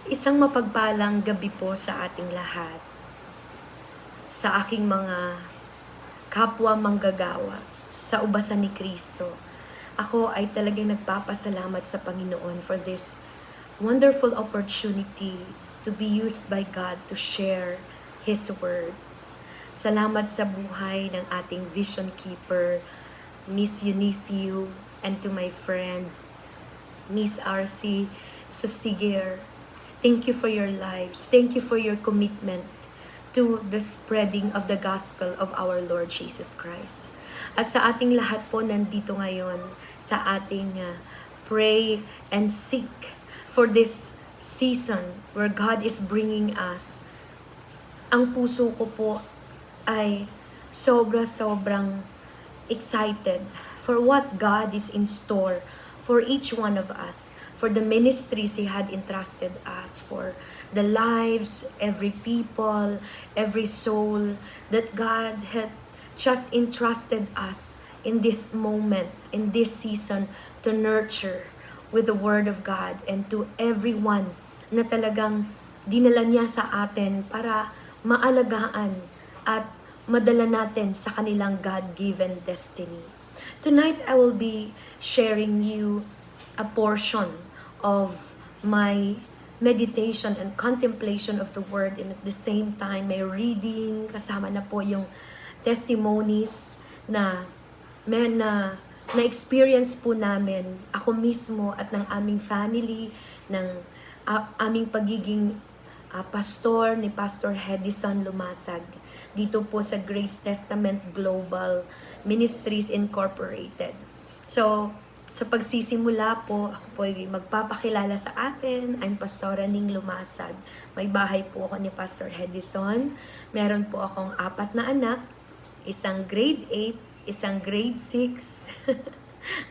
Isang mapagpalang gabi po sa ating lahat, sa aking mga kapwa manggagawa, sa ubasan ni Kristo. Ako ay talagang nagpapasalamat sa Panginoon for this wonderful opportunity to be used by God to share His Word. Salamat sa buhay ng ating vision keeper, Miss Eunicio, and to my friend, Miss RC Sustiger. Thank you for your lives. Thank you for your commitment to the spreading of the gospel of our Lord Jesus Christ. At sa ating lahat po nandito ngayon sa ating pray and seek for this season where God is bringing us. Ang puso ko po ay sobrang excited for what God is in store for each one of us, for the ministries He had entrusted us, for the lives, every people, every soul that God had just entrusted us in this moment, in this season, to nurture with the Word of God, and to everyone na talagang dinala niya sa atin para maalagaan at madala natin sa kanilang God-given destiny. Tonight, I will be sharing you a portion of my meditation and contemplation of the Word, and at the same time, may reading, kasama na po yung testimonies na na-experience po namin, ako mismo at ng aming family, ng aming pagiging pastor ni Pastor Hedison Lumasag dito po sa Grace Testament Global Ministries Incorporated. So, sa pagsisimula po, ako po ay magpapakilala sa atin. I'm Pastora Ning Lumasag. May bahay po ako ni Pastor Hedison. Meron po akong 4 na anak, isang grade 8, isang grade 6.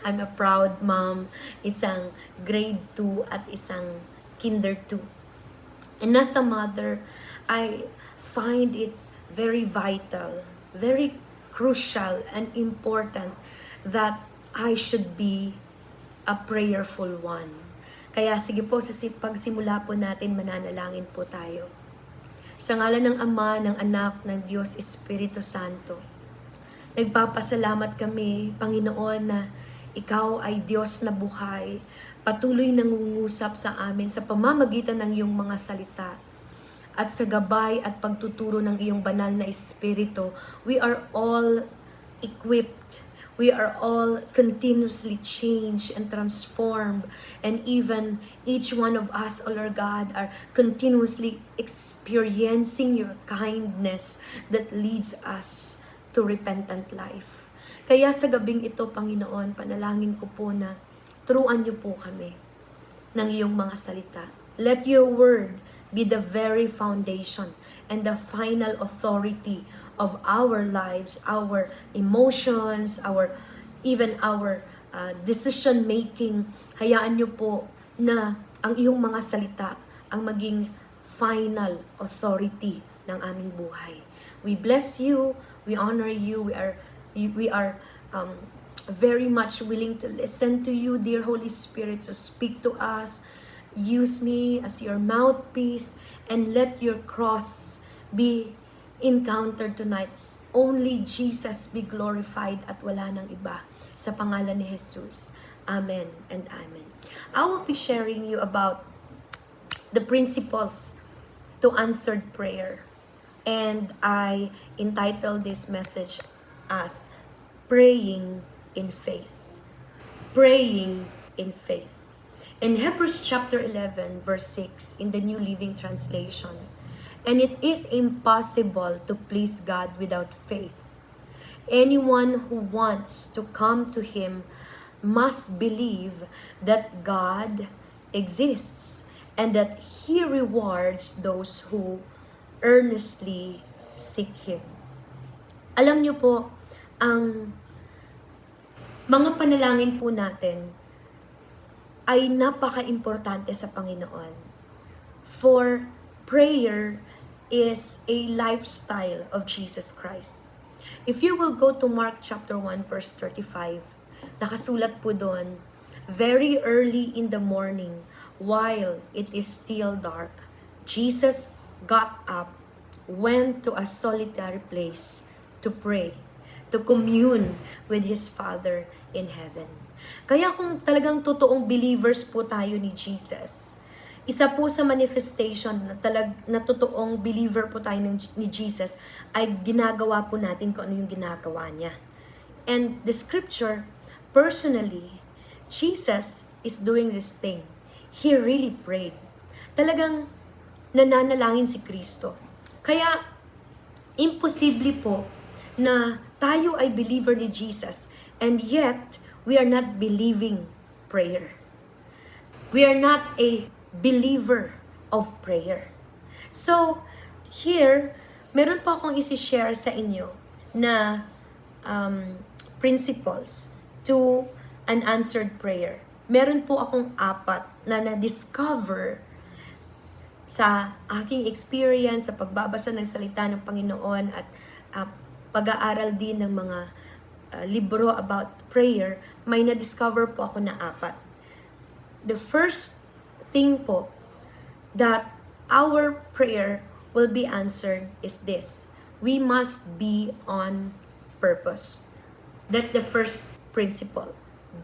I'm a proud mom, isang grade 2 at isang kinder 2. And as a mother, I find it very vital, very crucial and important that I should be a prayerful one. Kaya sige po, sa pagsimula po natin, mananalangin po tayo. Sa ngalan ng Ama, ng Anak, ng Diyos Espiritu Santo, nagpapasalamat kami, Panginoon, na Ikaw ay Diyos na buhay, patuloy nangungusap sa amin sa pamamagitan ng iyong mga salita. At sa gabay at pagtuturo ng iyong banal na Espiritu, we are all equipped. We are all continuously changed and transformed. And even each one of us, O Lord God, are continuously experiencing your kindness that leads us to repentant life. Kaya sa gabing ito, Panginoon, panalangin ko po na turuan niyo po kami ng iyong mga salita. Let your word be the very foundation and the final authority of our lives, our emotions, even our decision making. Hayaan niyo po na ang iyong mga salita ang maging final authority ng aming buhay. We bless you, we honor you, we are very much willing to listen to you, dear Holy Spirit, so speak to us. Use me as your mouthpiece and let your cross be encountered tonight. Only Jesus be glorified at wala nang iba. Sa pangalan ni Jesus. Amen and amen. I will be sharing you about the principles to answered prayer. And I entitled this message as Praying in Faith. Praying in Faith. In Hebrews chapter 11, verse 6, in the New Living Translation, and it is impossible to please God without faith. Anyone who wants to come to Him must believe that God exists and that He rewards those who earnestly seek Him. Alam niyo po, ang mga panalangin po natin ay napaka-importante sa Panginoon. For prayer is a lifestyle of Jesus Christ. If you will go to Mark chapter 1 verse 35, nakasulat po doon, very early in the morning, while it is still dark, Jesus got up, went to a solitary place to pray, to commune with His Father in heaven. Kaya kung talagang totoong believers po tayo ni Jesus, isa po sa manifestation na totoong believer po tayo ni Jesus ay ginagawa po natin kung ano yung ginagawa niya. And the scripture, personally, Jesus is doing this thing. He really prayed. Talagang nananalangin si Kristo. Kaya, imposible po na tayo ay believer ni Jesus and yet, we are not believing prayer. We are not a believer of prayer. So, here, meron po akong isi-share sa inyo na principles to an answered prayer. Meron po akong 4 na na-discover sa aking experience sa pagbabasa ng salita ng Panginoon at pag-aaral din ng mga libro about prayer, may na-discover po ako na 4. The first thing po that our prayer will be answered is this: we must be on purpose. That's the first principle.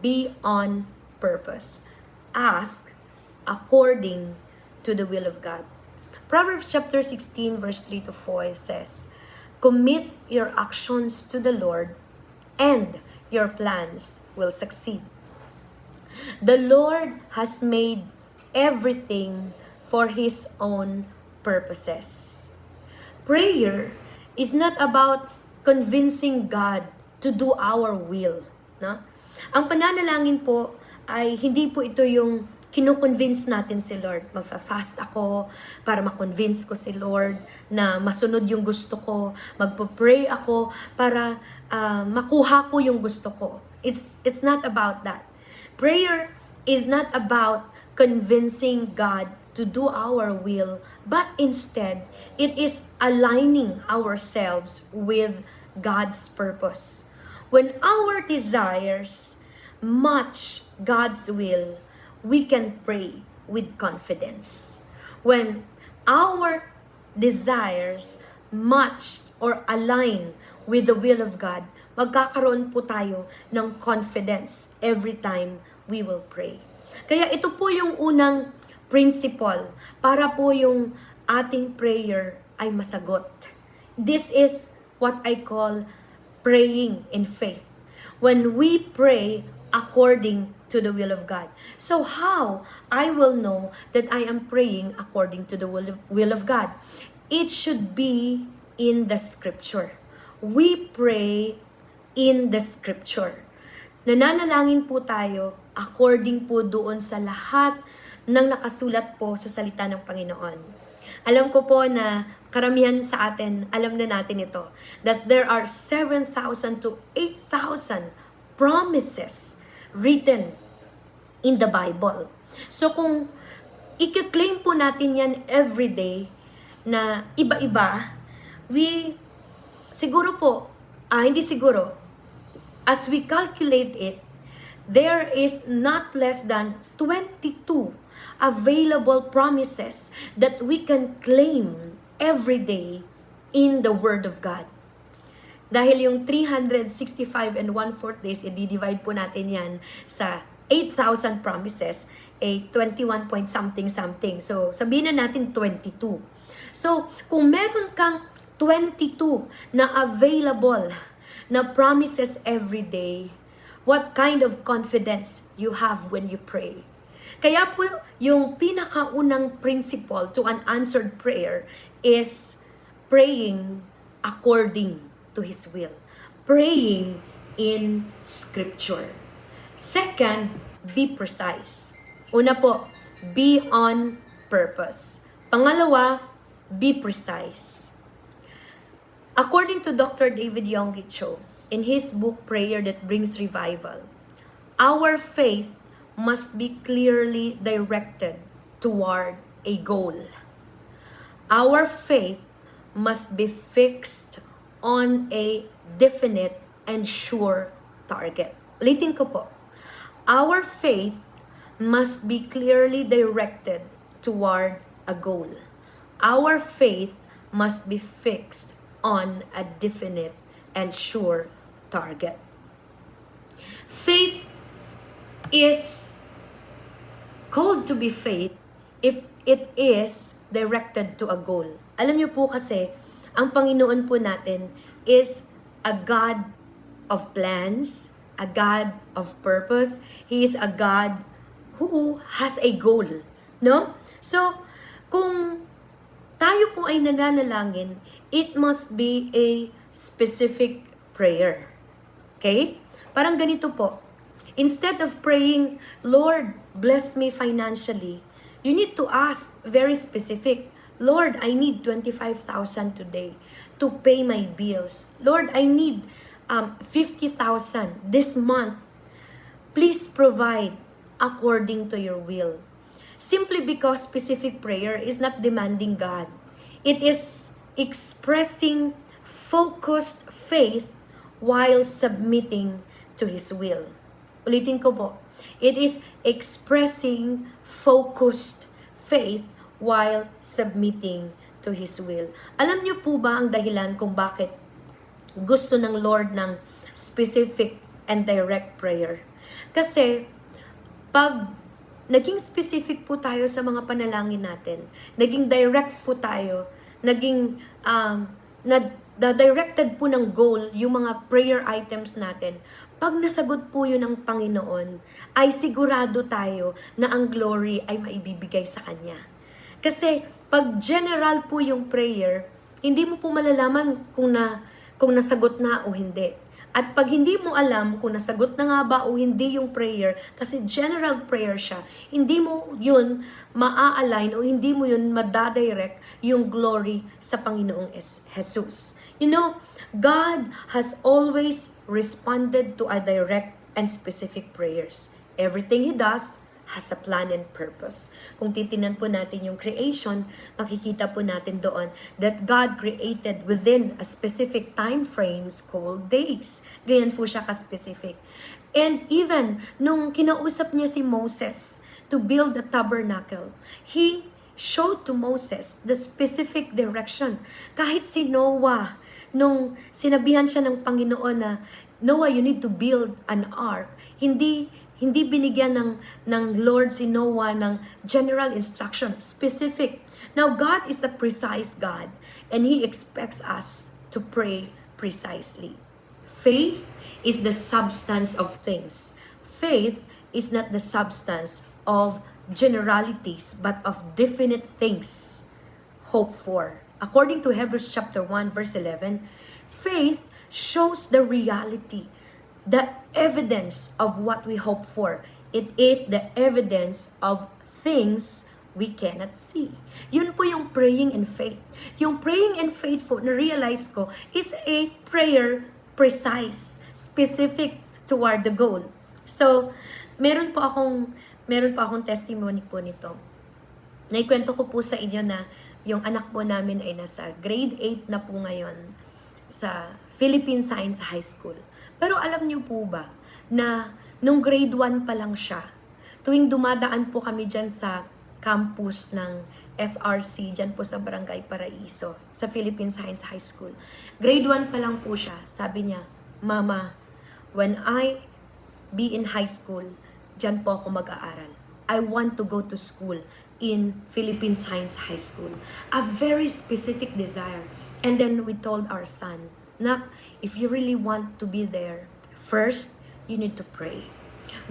Be on purpose. Ask according to the will of God. Proverbs chapter 16 verse 3 to 4 says, "Commit your actions to the Lord, and your plans will succeed. The Lord has made everything for His own purposes." Prayer is not about convincing God to do our will. No? Ang pananalangin po ay hindi po ito yung kino-convince natin si Lord. Magfa-fast ako para ma-convince ko si Lord na masunod yung gusto ko. Magpo-pray ako para makuha ko yung gusto ko. It's not about that. Prayer is not about convincing God to do our will, but instead, it is aligning ourselves with God's purpose. When our desires match God's will, we can pray with confidence. When our desires match or align with the will of God, magkakaroon po tayo ng confidence every time we will pray. Kaya ito po yung unang principle para po yung ating prayer ay masagot. This is what I call praying in faith. When we pray according to the will of God. So how I will know that I am praying according to the will of God? It should be in the scripture. We pray in the scripture. Nananalangin po tayo according po doon sa lahat ng nakasulat po sa salita ng Panginoon. Alam ko po na karamihan sa atin, alam na natin ito, that there are 7,000 to 8,000 promises written in the Bible. So kung i-claim po natin yan every day na iba-iba, siguro po, hindi siguro, as we calculate it, there is not less than 22 available promises that we can claim every day in the Word of God. Dahil yung 365 and 1/4 days, i-divide po natin yan sa 8,000 promises, 21 point something. So, sabihin na natin 22. So, kung meron kang 22 na available na promises every day, what kind of confidence you have when you pray? Kaya po, yung pinakaunang principle to an answered prayer is praying according to His will. Praying in Scripture. Second, be precise. Una po, be on purpose. Pangalawa, be precise. According to Dr. David Yonggi Cho, in his book Prayer That Brings Revival, our faith must be clearly directed toward a goal. Our faith must be fixed on a definite and sure target. Ulitin ko po. Our faith must be clearly directed toward a goal. Our faith must be fixed on a definite and sure target. Faith is called to be faith if it is directed to a goal. Alam niyo po kasi, ang Panginoon po natin is a God of plans, a God of purpose. He is a God who has a goal, no? So, kung tayo po ay nananalangin, it must be a specific prayer. Okay? Parang ganito po. Instead of praying, Lord, bless me financially, you need to ask very specific, Lord, I need 25,000 today to pay my bills. Lord, I need 50,000 this month. Please provide according to your will. Simply because specific prayer is not demanding God. It is expressing focused faith while submitting to His will. Ulitin ko po. It is expressing focused faith while submitting to His will. Alam niyo po ba ang dahilan kung bakit gusto ng Lord ng specific and direct prayer? Kasi pag naging specific po tayo sa mga panalangin natin, naging direct po tayo, naging directed po ng goal yung mga prayer items natin, pag nasagot po yun ng Panginoon, ay sigurado tayo na ang glory ay maibibigay sa Kanya. Kasi pag general po yung prayer, hindi mo po malalaman kung nasagot na o hindi. At pag hindi mo alam kung nasagot na nga ba o hindi yung prayer, kasi general prayer siya, hindi mo yun maa-align o hindi mo yun madadirect yung glory sa Panginoong Jesus. You know, God has always responded to a direct and specific prayers. Everything He does has a plan and purpose. Kung titinan po natin yung creation, makikita po natin doon that God created within a specific time frames called days. Ganyan po siya ka-specific. And even nung kinausap niya si Moses to build the tabernacle, He showed to Moses the specific direction. Kahit si Noah, nung sinabihan siya ng Panginoon na, Noah, you need to build an ark, hindi binigyan ng Lord si Noah ng general instruction, specific. Now, God is a precise God, and He expects us to pray precisely. Faith is the substance of things. Faith is not the substance of generalities, but of definite things hoped for. According to Hebrews chapter 1, verse 11, faith shows the reality, the evidence of what we hope for. It is the evidence of things we cannot see. Yun po yung praying in faith. Yung praying in faith po, na-realize ko, is a prayer precise, specific toward the goal. So, meron po akong testimony po nito. Naikwento ko po sa inyo na yung anak po namin ay nasa grade 8 na po ngayon sa Philippine Science High School. Pero alam niyo po ba na nung grade 1 pa lang siya, tuwing dumadaan po kami dyan sa campus ng SRC, dyan po sa Barangay Paraiso, sa Philippine Science High School. Grade 1 pa lang po siya, sabi niya, Mama, when I be in high school, dyan po ako mag-aaral. I want to go to school in Philippine Science High School. A very specific desire. And then we told our son, Nak, if you really want to be there, first, you need to pray.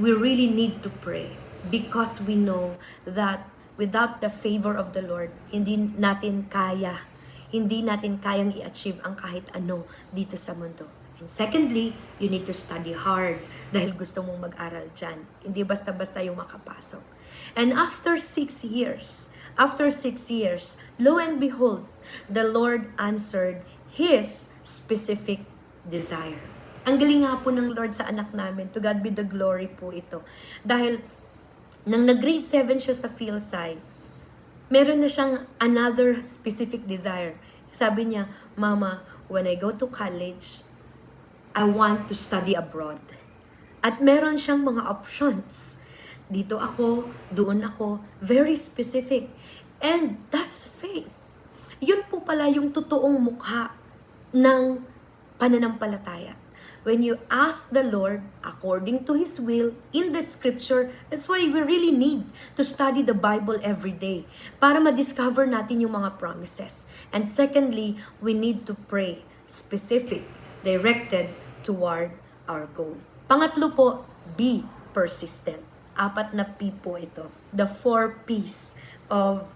We really need to pray because we know that without the favor of the Lord, hindi natin kayang i-achieve ang kahit ano dito sa mundo. And secondly, you need to study hard dahil gusto mong mag-aral dyan. Hindi basta-basta yung makapasok. And after 6 years, lo and behold, the Lord answered His specific desire. Ang galing nga po ng Lord sa anak namin. To God be the glory po ito. Dahil nang nag-grade 7 siya sa PhilSci, meron na siyang another specific desire. Sabi niya, Mama, when I go to college, I want to study abroad. At meron siyang mga options Dito ako, doon ako. Very specific. And that's faith. Yun po pala yung totoong mukha ng pananampalataya. When you ask the Lord according to His will in the scripture, that's why we really need to study the Bible every day para ma-discover natin yung mga promises. And secondly, we need to pray specific, directed toward our goal. Pangatlo po, be persistent. 4 na P po ito. The 4 P's of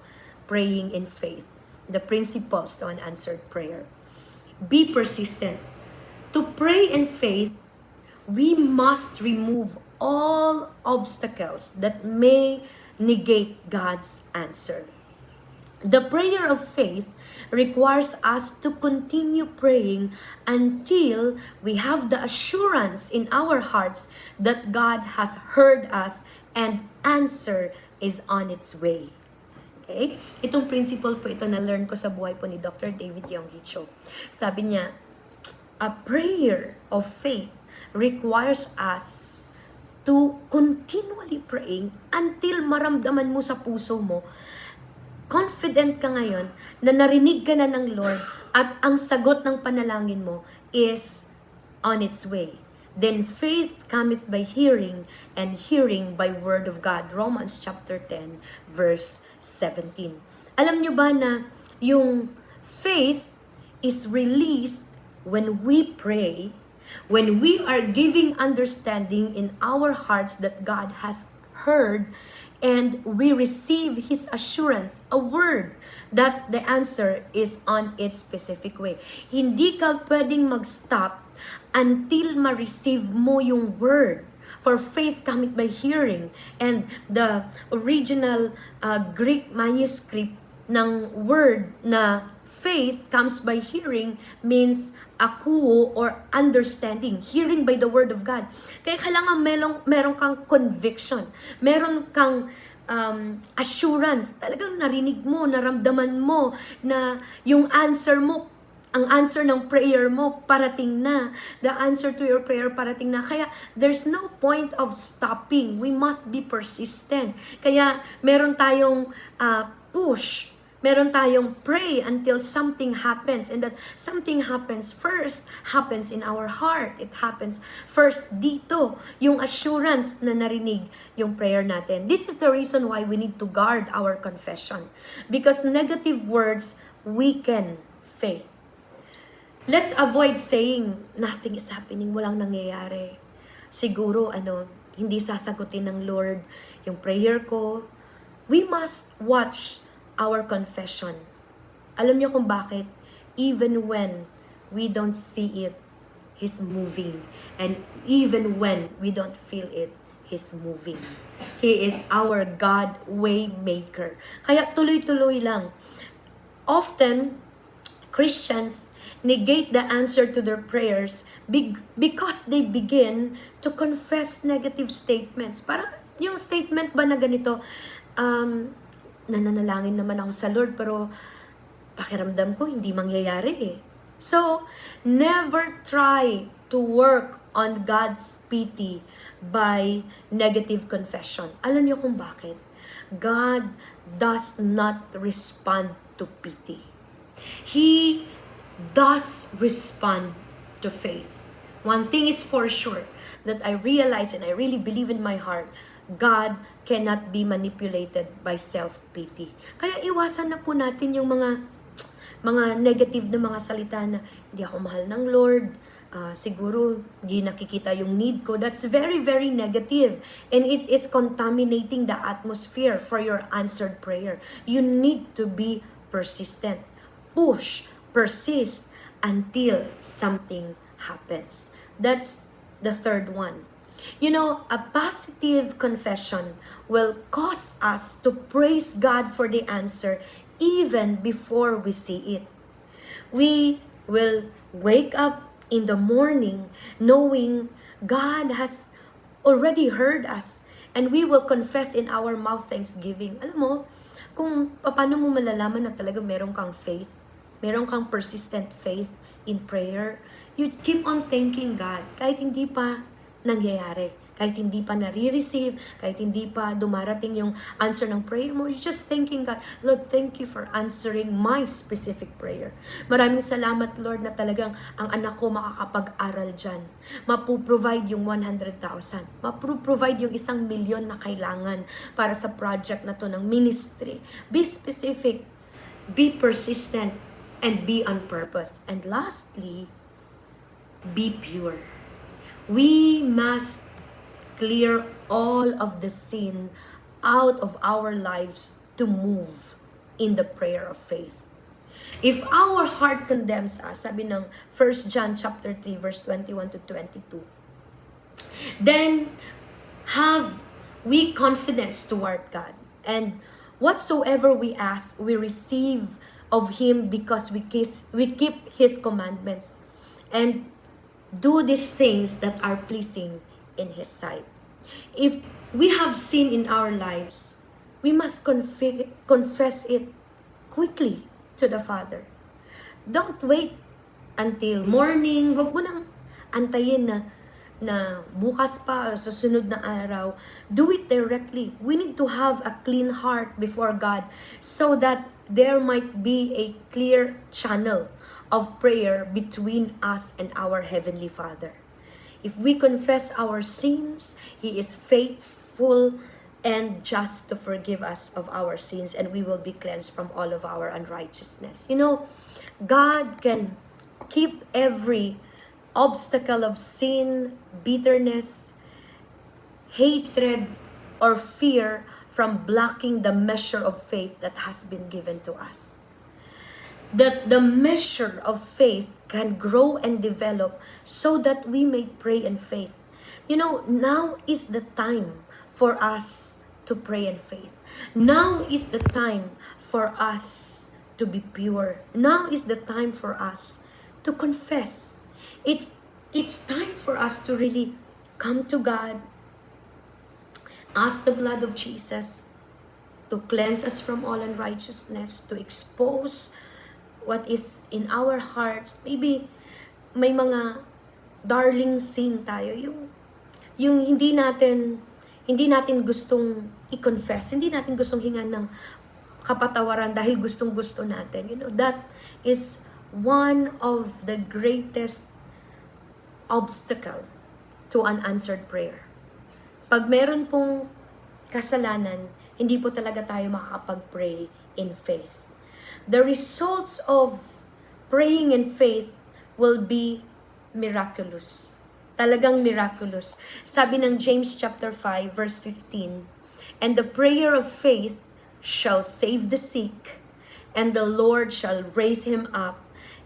praying in faith. The principles to an answered prayer. Be persistent. To pray in faith, we must remove all obstacles that may negate God's answer. The prayer of faith requires us to continue praying until we have the assurance in our hearts that God has heard us and answer is on its way. Okay? Itong principle po ito na learn ko sa buhay po ni Dr. David Yonggi Cho. Sabi niya, a prayer of faith requires us to continually praying until maramdaman mo sa puso mo, confident ka ngayon na narinig ka na ng Lord at ang sagot ng panalangin mo is on its way. Then faith cometh by hearing, and hearing by word of God. Romans chapter 10, verse 17. Alam nyo ba na yung faith is released when we pray, when we are giving understanding in our hearts that God has heard, and we receive His assurance, a word that the answer is on its specific way. Hindi ka pwedeng mag-stop until ma-receive mo yung word. For faith cometh by hearing. And the original Greek manuscript ng word na faith comes by hearing means akuo or understanding. Hearing by the word of God. Kaya kailangan meron kang conviction. Meron kang assurance. Talagang narinig mo, naramdaman mo na yung answer mo, ang answer ng prayer mo parating na. The answer to your prayer parating na. Kaya there's no point of stopping. We must be persistent. Kaya meron tayong push. Meron tayong pray until something happens. And that something happens first, happens in our heart. It happens first dito. Yung assurance na narinig yung prayer natin. This is the reason why we need to guard our confession. Because negative words weaken faith. Let's avoid saying, nothing is happening, walang nangyayari. Siguro, hindi sasagutin ng Lord yung prayer ko. We must watch our confession. Alam niyo kung bakit? Even when we don't see it, He's moving. And even when we don't feel it, He's moving. He is our God way maker. Kaya tuloy-tuloy lang. Often, Christians negate the answer to their prayers because they begin to confess negative statements. Parang yung statement ba na ganito, nananalangin naman ako sa Lord pero pakiramdam ko hindi mangyayari eh. So, never try to work on God's pity by negative confession. Alam niyo kung bakit? God does not respond to pity. He does respond to faith. One thing is for sure that I realize and I really believe in my heart, God cannot be manipulated by self-pity. Kaya iwasan na po natin yung mga negative na mga salita na hindi ako mahal ng Lord, siguro di nakikita yung need ko. That's very, very negative. And it is contaminating the atmosphere for your answered prayer. You need to be persistent. Push, persist until something happens. That's the third one. You know, a positive confession will cause us to praise God for the answer even before we see it. We will wake up in the morning knowing God has already heard us, and we will confess in our mouth thanksgiving. Alam mo, kung paano mo malalaman na talaga meron kang faith, meron kang persistent faith in prayer, you keep on thanking God kahit hindi pa nangyayari, kahit hindi pa nare-receive, kahit hindi pa dumarating yung answer ng prayer mo, you're just thanking God, Lord, thank you for answering my specific prayer. Maraming salamat, Lord, na talagang ang anak ko makakapag-aral dyan. Mapuprovide yung 100,000. Mapuprovide yung 1,000,000 na kailangan para sa project na to ng ministry. Be specific, be persistent, and be on purpose. And lastly, be pure. We must clear all of the sin out of our lives to move in the prayer of faith. If our heart condemns us, sabi ng 1 John chapter 3 verse 21 to 22, then have we confidence toward God, and whatsoever we ask, we receive of Him, because we keep His commandments and do these things that are pleasing in His sight. If we have sin in our lives, we must confess it quickly to the Father. Don't wait until morning. Huwag mo nang antayin na bukas pa, susunod na araw. Do it directly. We need to have a clean heart before God so that there might be a clear channel of prayer between us and our Heavenly Father. If we confess our sins, He is faithful and just to forgive us of our sins, and we will be cleansed from all of our unrighteousness. You know, God can keep every obstacle of sin, bitterness, hatred, or fear from blocking the measure of faith that has been given to us. That the measure of faith can grow and develop so that we may pray in faith. You know, now is the time for us to pray in faith. Now is the time for us to be pure. Now is the time for us to confess. It's time for us to really come to God, ask the blood of Jesus to cleanse us from all unrighteousness, to expose what is in our hearts. Maybe may mga darling sin tayo, yung hindi natin gustong i-confess, hindi natin gustong hingan ng kapatawaran dahil gustong-gusto natin. You know, that is one of the greatest obstacle to unanswered prayer. Pag meron pong kasalanan, hindi po talaga tayo makakapag-pray in faith. The results of praying in faith will be miraculous. Talagang miraculous. Sabi ng James chapter 5 verse 15, and the prayer of faith shall save the sick, and the Lord shall raise him up,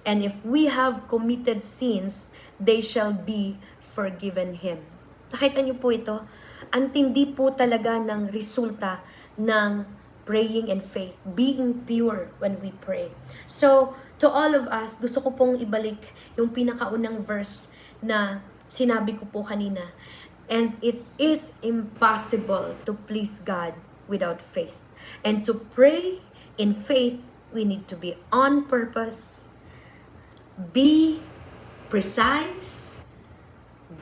and if we have committed sins, they shall be forgiven him. Nakita niyo po ito? Ang tindi po talaga ng resulta ng praying in faith, being pure when we pray. So, to all of us, gusto ko pong ibalik yung pinakaunang verse na sinabi ko po kanina. And it is impossible to please God without faith. And to pray in faith, we need to be on purpose, be precise,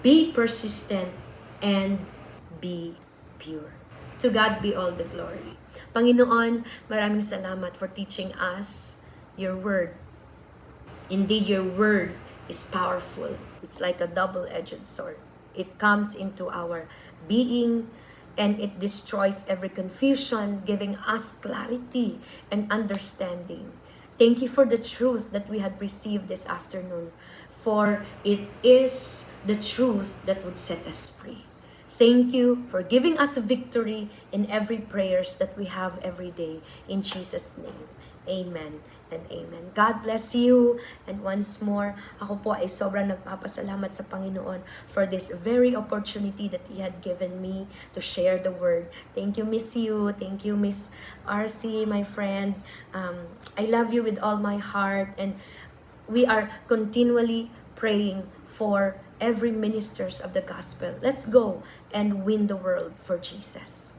be persistent, and be pure. To God be all the glory. Panginoon, maraming salamat for teaching us your word. Indeed, your word is powerful. It's like a double-edged sword. It comes into our being and it destroys every confusion, giving us clarity and understanding. Thank you for the truth that we had received this afternoon, for it is the truth that would set us free. Thank you for giving us a victory in every prayers that we have every day. In Jesus' name, amen and amen. God bless you. And once more, ako po ay sobrang nagpapasalamat sa Panginoon for this very opportunity that He had given me to share the word. Thank you, Miss You. Thank you, Miss RC, my friend. I love you with all my heart, and we are continually praying for every ministers of the gospel. Let's go and win the world for Jesus.